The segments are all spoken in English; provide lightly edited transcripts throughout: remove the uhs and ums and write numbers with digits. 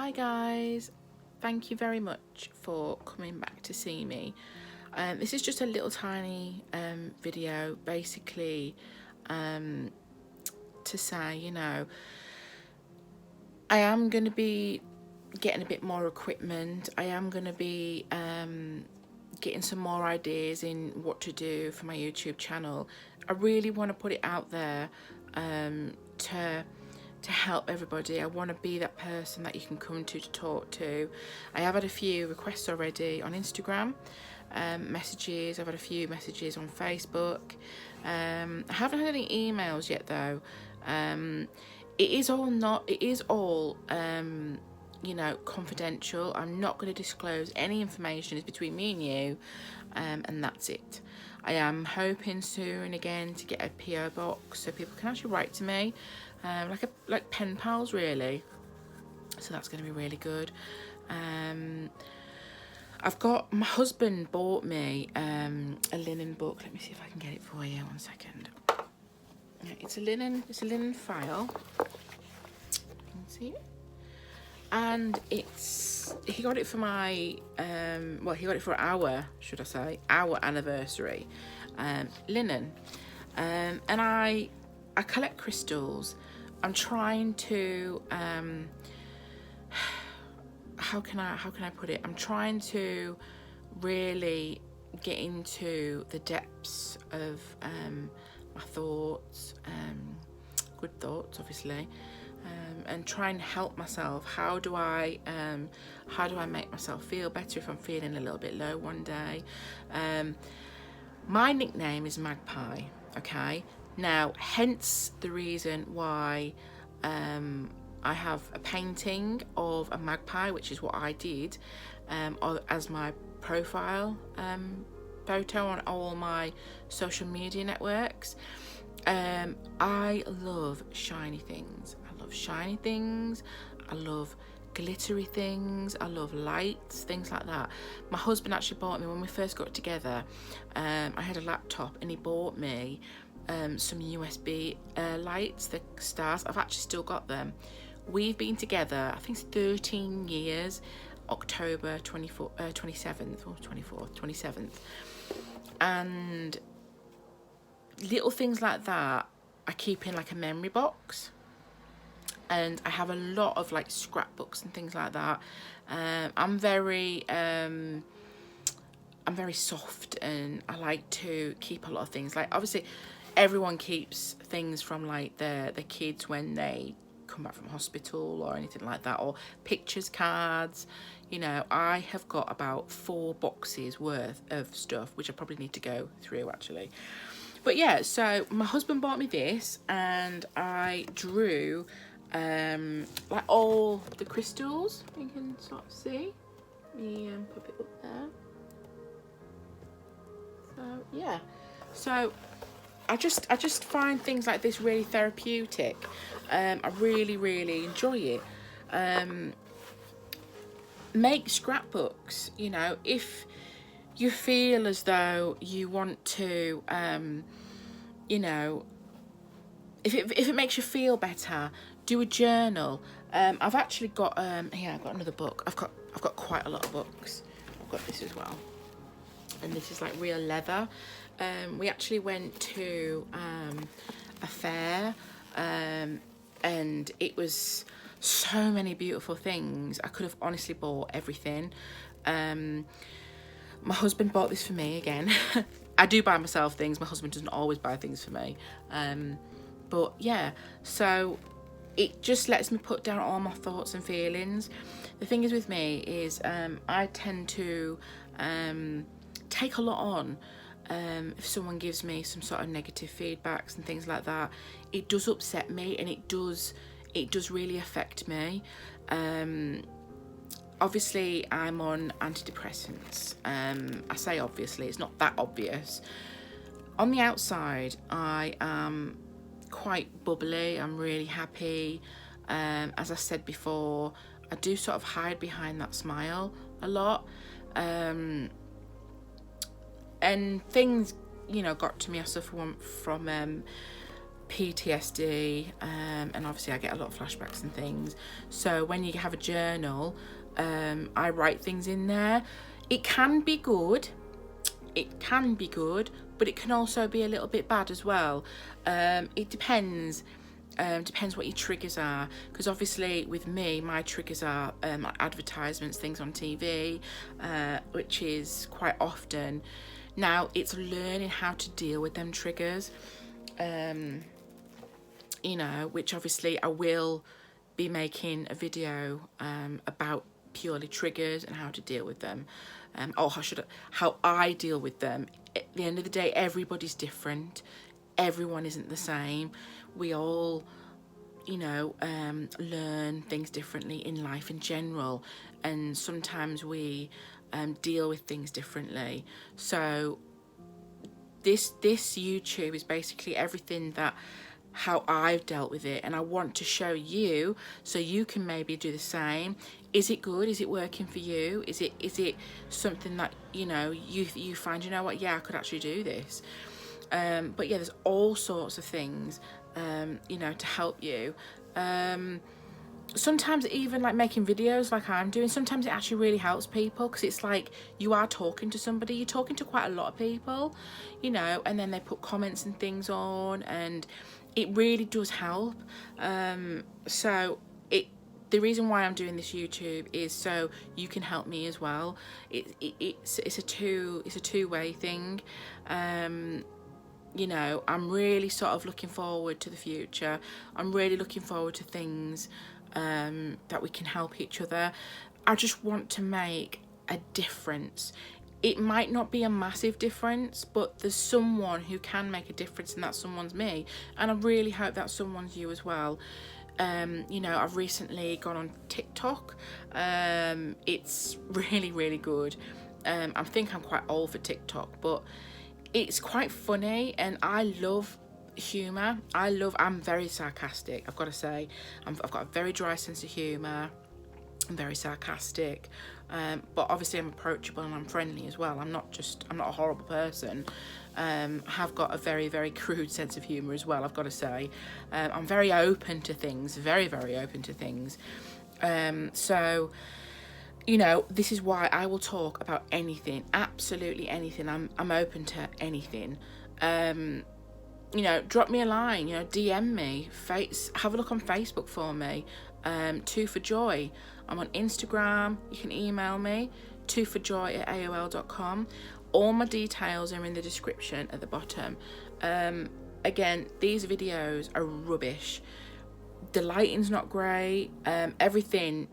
Hi guys, thank you very much for coming back to see me. This is just a little tiny video, basically to say, I am going to be getting a bit more equipment. I am going to be getting some more ideas in what to do for my YouTube channel. I really want to put it out there to help everybody. I want to be that person that you can come to talk to. I have had a few requests already on Instagram, messages. I've had a few messages on Facebook. I haven't had any emails yet though. It is all confidential. I'm not going to disclose any information. It's between me and you, and that's it. I am hoping soon again to get a PO box so people can actually write to me, like pen pals really. So that's going to be really good. I've got, my husband bought me a linen book. Let me see if I can get it for you. 1 second. Yeah, it's a linen file. You can see it. And he got it for my he got it for our anniversary, linen, and I collect crystals. I'm trying to how can I put it, I'm trying to really get into the depths of my thoughts, good thoughts obviously, and try and help myself. How do I make myself feel better if I'm feeling a little bit low one day? My nickname is Magpie, okay? Now, hence the reason why I have a painting of a magpie, which is what I did as my profile photo on all my social media networks. I love shiny things. I love glittery things. I love lights, things like that. My husband actually bought me, when we first got together, I had a laptop and he bought me some USB lights, the stars. I've actually still got them. We've been together, I think it's 13 years, October 27th or 24th, 27th. And little things like that I keep in like a memory box. And I have a lot of like scrapbooks and things like that. I'm very soft, and I like to keep a lot of things. Like obviously everyone keeps things from like the kids when they come back from hospital or anything like that, or pictures, cards. I have got about 4 boxes worth of stuff, which I probably need to go through actually. But yeah, so my husband bought me this and I drew like all the crystals. You can sort of see. Let me pop it up there. So yeah, so I just find things like this really therapeutic. I really enjoy it. Make scrapbooks, if you feel as though you want to, if it makes you feel better, do a journal. I've actually got here, I've got another book. I've got quite a lot of books. I've got this as well, and this is like real leather. We actually went to a fair, and it was so many beautiful things. I could have honestly bought everything. My husband bought this for me again. I do buy myself things. My husband doesn't always buy things for me. But yeah, so it just lets me put down all my thoughts and feelings. The thing is with me is I tend to take a lot on. If someone gives me some sort of negative feedbacks and things like that, it does upset me, and it does really affect me. Obviously I'm on antidepressants. I say obviously, it's not that obvious. On the outside I am quite bubbly, I'm really happy. As I said before, I do sort of hide behind that smile a lot. And things, got to me. I suffer from PTSD, and obviously I get a lot of flashbacks and things. So when you have a journal, I write things in there. It can be good, but it can also be a little bit bad as well. It depends. Depends what your triggers are, because obviously with me, my triggers are advertisements, things on TV, which is quite often. Now it's learning how to deal with them triggers, you know, which obviously I will be making a video about purely triggers and how to deal with them, or how I deal with them. At the end of the day, everybody's different. Everyone isn't the same. We all, you know, learn things differently in life in general, and sometimes we deal with things differently. So this YouTube is basically everything that how I've dealt with it, and I want to show you so you can maybe do the same. Is it good? Is it working for you? Is it something that, you know, you find, you know what, yeah, I could actually do this. But yeah, there's all sorts of things, you know, to help you. Sometimes even like making videos like I'm doing, sometimes it actually really helps people, because it's like you are talking to somebody, you're talking to quite a lot of people, you know, and then they put comments and things on, and it really does help. So the reason why I'm doing this YouTube is so you can help me as well. It's a two-way thing. You know, I'm really sort of looking forward to the future. I'm really looking forward to things that we can help each other. I just want to make a difference. It might not be a massive difference, but there's someone who can make a difference, and that someone's me. And I really hope that someone's you as well. You know, I've recently gone on TikTok. It's really, really good. I think I'm quite old for TikTok, but it's quite funny, and I love humour. I'm very sarcastic, I've got to say. I've got a very dry sense of humour. I'm very sarcastic, but obviously I'm approachable and I'm friendly as well. I'm not a horrible person. I have got a very, very crude sense of humour as well, I've got to say. I'm very open to things, very, very open to things. So, you know, this is why I will talk about anything, absolutely anything. I'm open to anything. You know, drop me a line, you know, DM me, have a look on Facebook for me, 2 for Joy. I'm on Instagram. You can email me, 2forjoy@aol.com. All my details are in the description at the bottom. Again, these videos are rubbish. The lighting's not great. Everything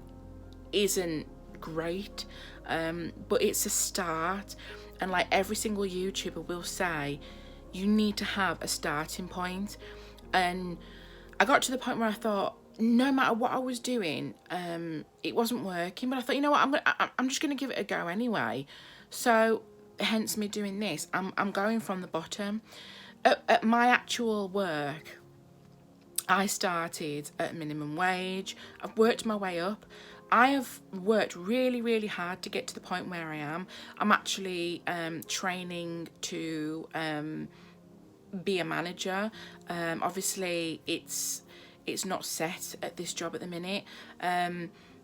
isn't great, but it's a start. And like every single YouTuber will say, you need to have a starting point. And I got to the point where I thought, no matter what I was doing, it wasn't working. But I thought, you know what, I'm just gonna give it a go anyway. So hence me doing this. I'm going from the bottom. At my actual work, I started at minimum wage. I've worked my way up. I have worked really, really hard to get to the point where I am. I'm actually training to be a manager. Obviously it's not set at this job at the minute,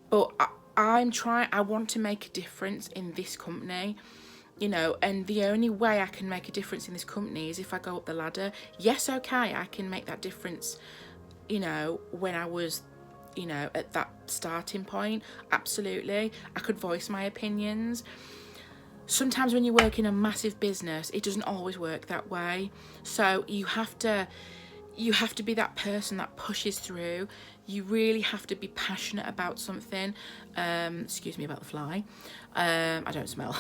but I want to make a difference in this company, you know, and the only way I can make a difference in this company is if I go up the ladder. Yes, okay, I can make that difference, you know, when I was, you know, at that starting point, absolutely. I could voice my opinions. Sometimes when you work in a massive business, it doesn't always work that way. So you have to be that person that pushes through. You really have to be passionate about something. Excuse me about the fly. I don't smell.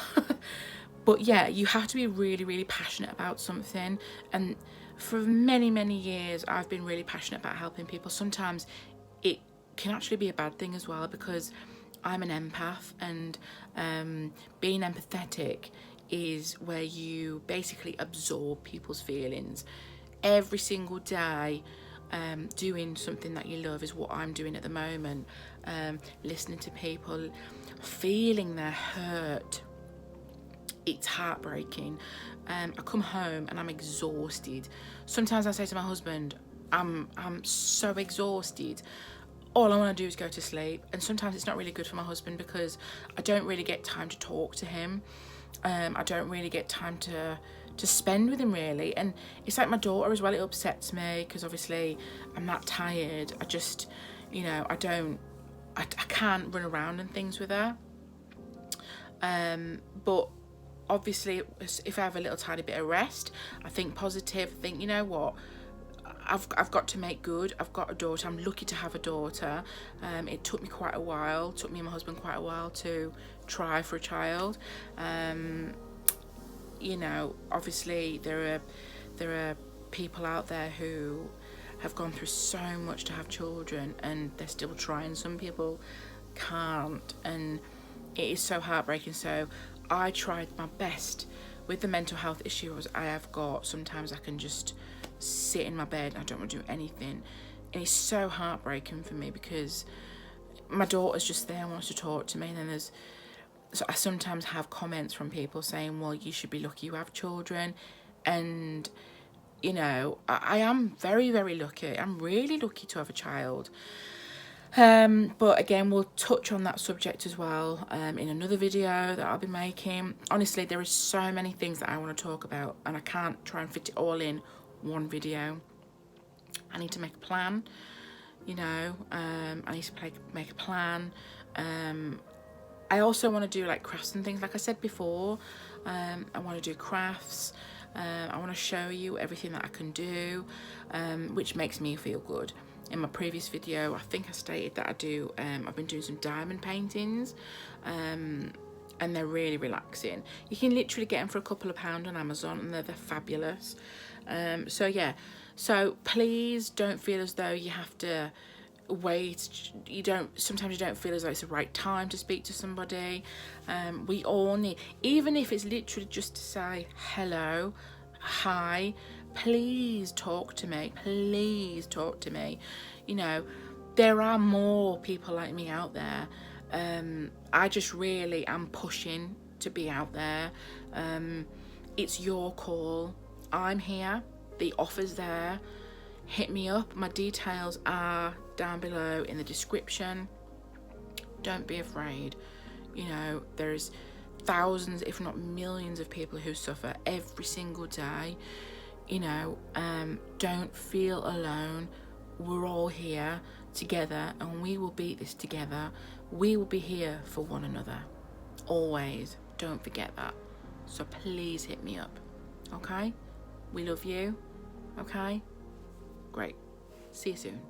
But yeah, you have to be really, really passionate about something. And for many, many years, I've been really passionate about helping people. Sometimes it can actually be a bad thing as well, because I'm an empath, and being empathetic is where you basically absorb people's feelings. Every single day, doing something that you love is what I'm doing at the moment. Listening to people, feeling their hurt. It's heartbreaking. I come home and I'm exhausted. Sometimes I say to my husband, I'm so exhausted. All I want to do is go to sleep. And sometimes it's not really good for my husband because I don't really get time to talk to him. I don't really get time to spend with him really. And it's like my daughter as well, it upsets me because obviously I'm that tired. I just, you know, I can't run around and things with her. But obviously if I have a little tiny bit of rest, I think positive, I think, you know what, I've got to make good. I've got a daughter. I'm lucky to have a daughter. It took me quite a while, took me and my husband quite a while to try for a child. You know, obviously there are people out there who have gone through so much to have children and they're still trying. Some people can't, and it is so heartbreaking. So I tried my best with the mental health issues I have got. Sometimes I can just sit in my bed, I don't want to do anything, and it's so heartbreaking for me because my daughter's just there and wants to talk to me. And then so I sometimes have comments from people saying, well, you should be lucky you have children. And you know, I am very, very lucky. I'm really lucky to have a child. But again, we'll touch on that subject as well in another video that I'll be making. Honestly, there is so many things that I want to talk about and I can't try and fit it all in one video. I need to make a plan, you know. I need to make a plan. I also want to do like crafts and things, like I said before. I want to do crafts. I want to show you everything that I can do, which makes me feel good. In my previous video, I think I stated that I've been doing some diamond paintings, and they're really relaxing. You can literally get them for a couple of pounds on Amazon, and they're fabulous. So yeah, so please don't feel as though you have to wait. Sometimes you don't feel as though it's the right time to speak to somebody. We all need, even if it's literally just to say hello, hi, please talk to me, please talk to me. You know, there are more people like me out there. I just really am pushing to be out there. It's your call. I'm here, the offer's there. Hit me up. My details are down below in the description. Don't be afraid. You know, there's thousands, if not millions of people who suffer every single day. You know, don't feel alone. We're all here together and we will beat this together. We will be here for one another. Always. Don't forget that. So please hit me up. Okay? We love you. Okay? Great. See you soon.